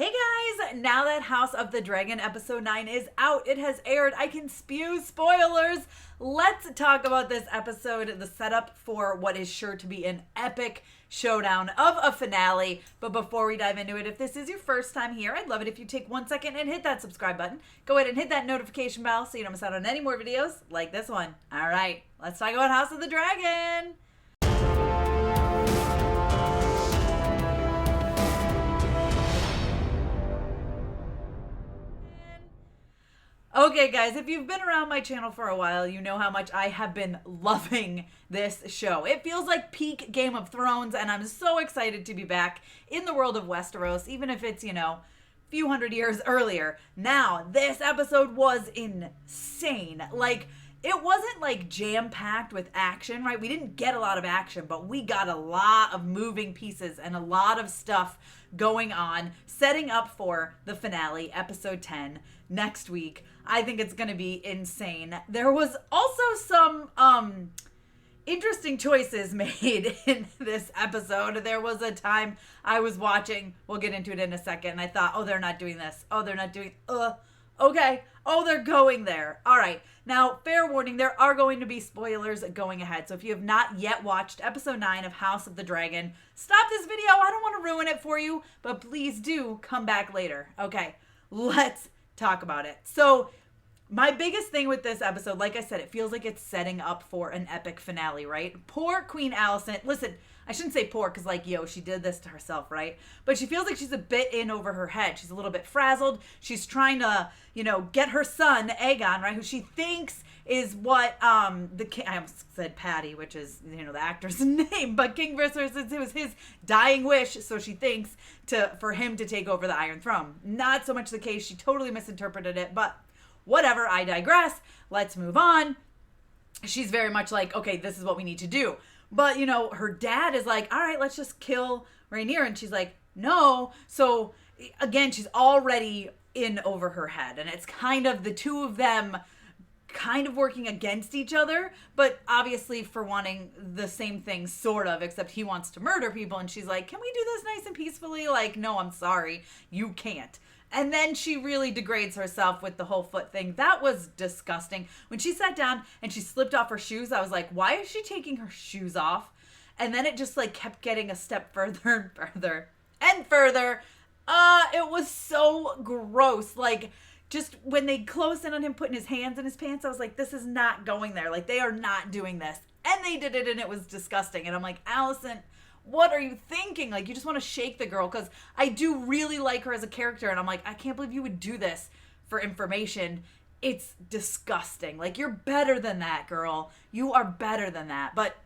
Hey guys, now that House of the Dragon episode 9 is out, it has aired, I can spew spoilers. Let's talk about this episode, the setup for what is sure to be an epic showdown of a finale. But before we dive into it, if this is your first time here, I'd love it if you take 1 second and hit that subscribe button. Go ahead and hit that notification bell so you don't miss out on any more videos like this one. All right, let's talk about House of the Dragon. Okay, guys, if you've been around my channel for a while, you know how much I have been loving this show. It feels like peak Game of Thrones, and I'm so excited to be back in the world of Westeros, even if it's, a few hundred years earlier. Now, this episode was insane. It wasn't jam-packed with action, right? We didn't get a lot of action, but we got a lot of moving pieces and a lot of stuff going on, setting up for the finale, episode 10, next week. I think it's going to be insane. There was also some interesting choices made in this episode. There was a time I was watching, we'll get into it in a second, and I thought, oh, they're not doing this. Oh, they're not doing, okay. Oh, they're going there. All right. Now, fair warning, there are going to be spoilers going ahead. So if you have not yet watched episode 9 of House of the Dragon, stop this video. I don't want to ruin it for you, but please do come back later. Okay, let's talk about it. So my biggest thing with this episode, like I said, it feels like it's setting up for an epic finale, right? Poor Queen Alicent. Listen, I shouldn't say poor because, she did this to herself, right? But she feels like she's a bit in over her head. She's a little bit frazzled. She's trying to, get her son, Aegon, right? Who she thinks is what the king, I almost said Patty, which is, the actor's name, but King Viserys, it was his dying wish, so she thinks, for him to take over the Iron Throne. Not so much the case. She totally misinterpreted it, but whatever, I digress. Let's move on. She's very much like, okay, this is what we need to do. But, her dad is like, all right, let's just kill Rhaenyra. And she's like, no. So, again, she's already in over her head. And it's kind of the two of them kind of working against each other. But obviously for wanting the same thing, sort of, except he wants to murder people. And she's like, can we do this nice and peacefully? No, I'm sorry. You can't. And then she really degrades herself with the whole foot thing. That was disgusting. When she sat down and she slipped off her shoes, I was like, why is she taking her shoes off? And then it just kept getting a step further and further and further. It was so gross. Just when they closed in on him putting his hands in his pants, I was like, this is not going there. They are not doing this. And they did it and it was disgusting. And I'm like, Alicent, what are you thinking? You just want to shake the girl, because I do really like her as a character, and I'm like, I can't believe you would do this for information. It's disgusting. You're better than that, girl. You are better than that. But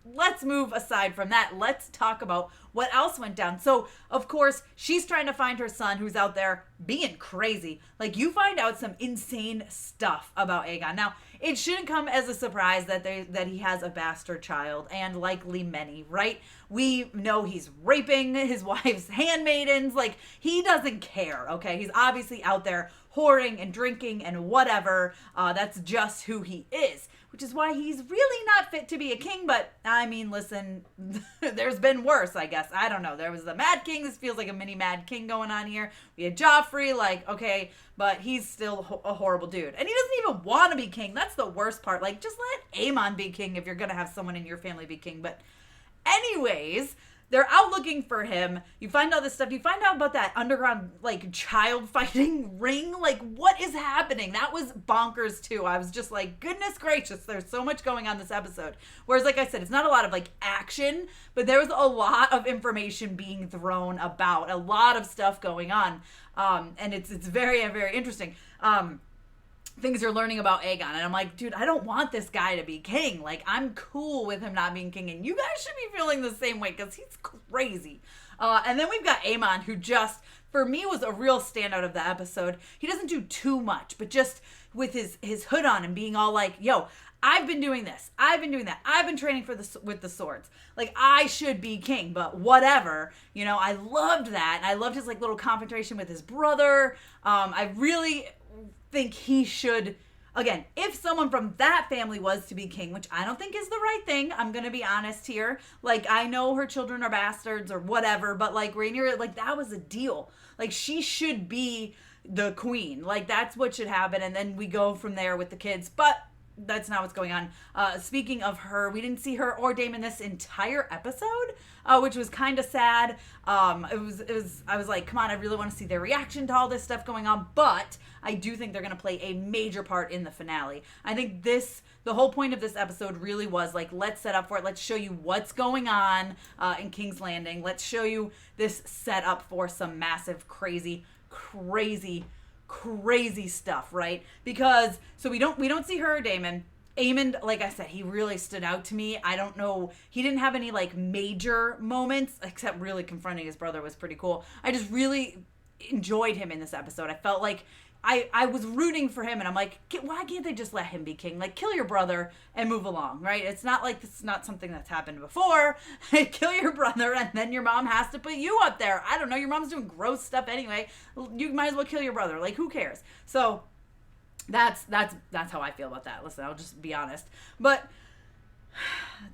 let's move aside from that. Let's talk about what else went down. So, of course, she's trying to find her son who's out there being crazy. You find out some insane stuff about Aegon. Now, it shouldn't come as a surprise that he has a bastard child, and likely many, right? We know he's raping his wife's handmaidens. He doesn't care, okay? He's obviously out there whoring and drinking and whatever. That's just who he is, which is why he's really not fit to be a king. But, I mean, listen, there's been worse, I guess. I don't know. There was the Mad King. This feels like a mini Mad King going on here. We had Joffrey, okay, but he's still a horrible dude. And he doesn't even want to be king. That's the worst part. Just let Aemon be king if you're going to have someone in your family be king. But anyways, they're out looking for him. You find out this stuff. You find out about that underground, child fighting ring. What is happening? That was bonkers, too. I was just like, goodness gracious, there's so much going on this episode. Whereas, like I said, it's not a lot of, action, but there was a lot of information being thrown about. A lot of stuff going on. And it's very, very interesting. Things you're learning about Aegon. And I'm like, dude, I don't want this guy to be king. I'm cool with him not being king. And you guys should be feeling the same way, because he's crazy. And then we've got Aemon, who just, for me, was a real standout of the episode. He doesn't do too much, but just with his hood on and being all like, yo, I've been doing this. I've been doing that. I've been training with the swords. I should be king, but whatever. I loved that. And I loved his little confrontation with his brother. I really think he should again, if someone from that family was to be king, which I don't think is the right thing, I'm going to be honest here. Like, I know her children are bastards or whatever, but like Rhaenyra, like that was a deal. Like, she should be the queen. Like, that's what should happen. And then we go from there with the kids. But that's not what's going on. Speaking of her, we didn't see her or Daemon this entire episode, which was kind of sad. I was like, come on, I really want to see their reaction to all this stuff going on. But I do think they're going to play a major part in the finale. I think the whole point of this episode really was like, let's set up for it. Let's show you what's going on in King's Landing. Let's show you this setup for some massive, crazy stuff, right? Because so we don't see her or Daemon. Aemond, like I said, he really stood out to me. I don't know, he didn't have any like major moments, except really confronting his brother was pretty cool. I just really enjoyed him in this episode. I felt like I was rooting for him, and I'm like, why can't they just let him be king? Like, kill your brother and move along, right? It's not like this is not something that's happened before. Kill your brother, and then your mom has to put you up there. I don't know. Your mom's doing gross stuff anyway. You might as well kill your brother. Like, who cares? So that's how I feel about that. Listen, I'll just be honest. But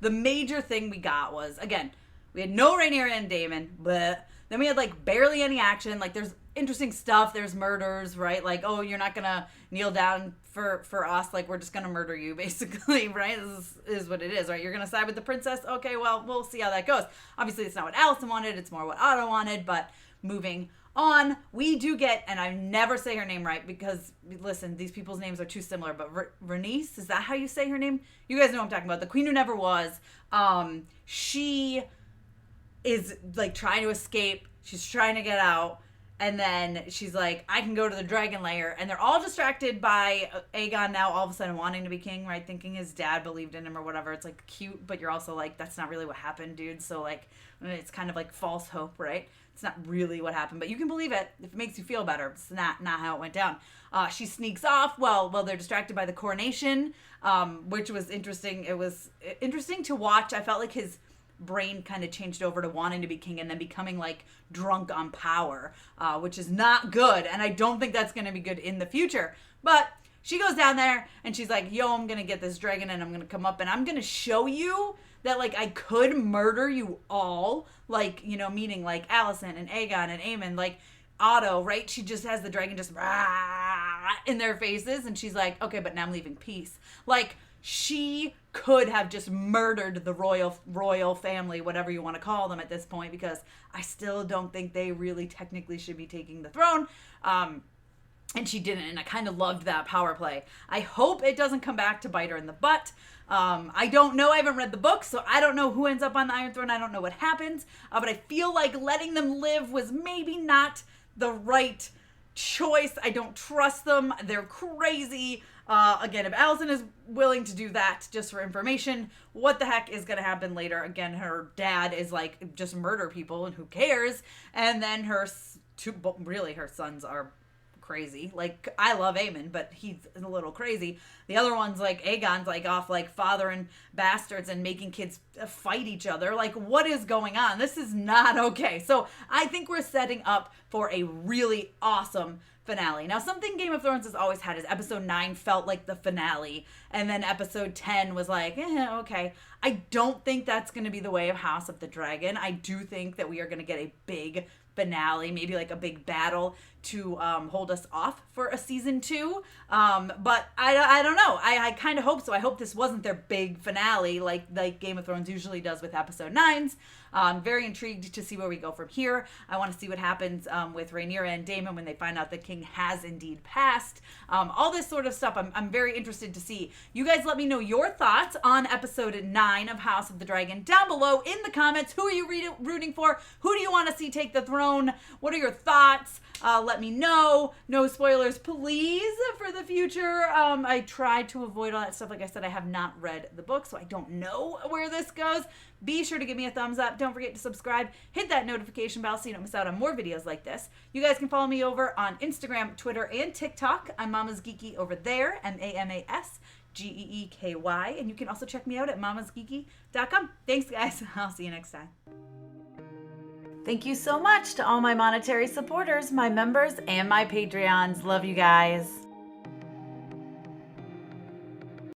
the major thing we got was, again, we had no Rhaenyra and Daemon, but then we had like barely any action. Like, there's interesting stuff. There's murders, right? Like, oh, you're not gonna kneel down for us. Like, we're just gonna murder you, basically, right? This is what it is, right? You're gonna side with the princess. Okay, well, we'll see how that goes. Obviously, it's not what Alicent wanted. It's more what Otto wanted. But moving on, we do get, and I never say her name right because, listen, these people's names are too similar. But Rhaenys, is that how you say her name? You guys know what I'm talking about. The queen who never was. She is like trying to escape. She's trying to get out. And then she's like, I can go to the dragon lair. And they're all distracted by Aegon now all of a sudden wanting to be king, right? Thinking his dad believed in him or whatever. It's like cute, but you're also like, that's not really what happened, dude. So like, it's kind of like false hope, right? It's not really what happened, but you can believe it if it makes you feel better. It's not how it went down. She sneaks off while they're distracted by the coronation, which was interesting. It was interesting to watch. I felt like his brain kind of changed over to wanting to be king and then becoming like drunk on power, which is not good, and I don't think that's going to be good in the future. But she goes down there and she's like, yo, I'm going to get this dragon and I'm going to come up and I'm going to show you that like I could murder you all, like, you know, meaning like Alicent and Aegon and Aemond, like Otto, right? She just has the dragon just in their faces and she's like, okay, but now I'm leaving peace. Like, she could have just murdered the royal family, whatever you want to call them at this point, because I still don't think they really technically should be taking the throne. And she didn't, and I kind of loved that power play. I hope it doesn't come back to bite her in the butt. I don't know. I haven't read the book, so I don't know who ends up on the Iron Throne. I don't know what happens. But I feel like letting them live was maybe not the right choice. I don't trust them. They're crazy. Again, if Alicent is willing to do that just for information, what the heck is going to happen later? Again, her dad is like, just murder people and who cares? And then her sons are crazy. Like, I love Aemon, but he's a little crazy. The other one's like, Aegon's like off like fathering bastards and making kids fight each other. Like, what is going on? This is not okay. So I think we're setting up for a really awesome finale. Now, something Game of Thrones has always had is episode 9 felt like the finale, and then episode 10 was like, okay. I don't think that's going to be the way of House of the Dragon. I do think that we are going to get a big finale, maybe like a big battle to hold us off for a season 2. But I don't know. I kind of hope so. I hope this wasn't their big finale like Game of Thrones usually does with episode 9s. I'm very intrigued to see where we go from here. I want to see what happens with Rhaenyra and Daemon when they find out the king has indeed passed. All this sort of stuff I'm very interested to see. You guys let me know your thoughts on episode 9 of House of the Dragon down below in the comments. Who are you rooting for? Who do you want to see take the throne? What are your thoughts? Let me know. No spoilers, please, for the future. I tried to avoid all that stuff. Like I said, I have not read the book, so I don't know where this goes. Be sure to give me a thumbs up. Don't forget to subscribe. Hit that notification bell so you don't miss out on more videos like this. You guys can follow me over on Instagram, Twitter, and TikTok. I'm MamasGeeky over there, MamasGeeky. And you can also check me out at MamasGeeky.com. Thanks, guys. I'll see you next time. Thank you so much to all my monetary supporters, my members, and my Patreons. Love you guys.